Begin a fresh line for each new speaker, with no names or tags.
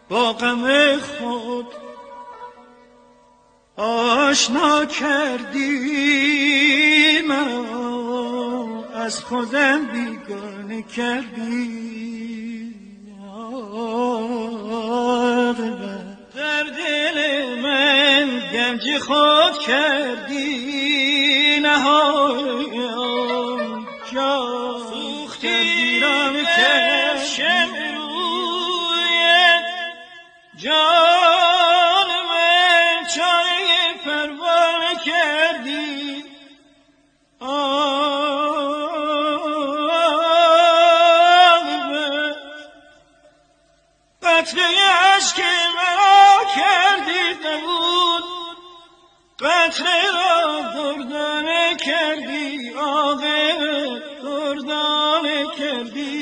با غم خود آشنا کردی، مرا از خودم بیگانه کردی. در دل من گنج خود کردی نهایم جا سوختی در شمع رویت جان من چاره پروانه کردی. قطره اشک مرا کردی نبود، قطره را دردانه کردی، آب دردانه کردی.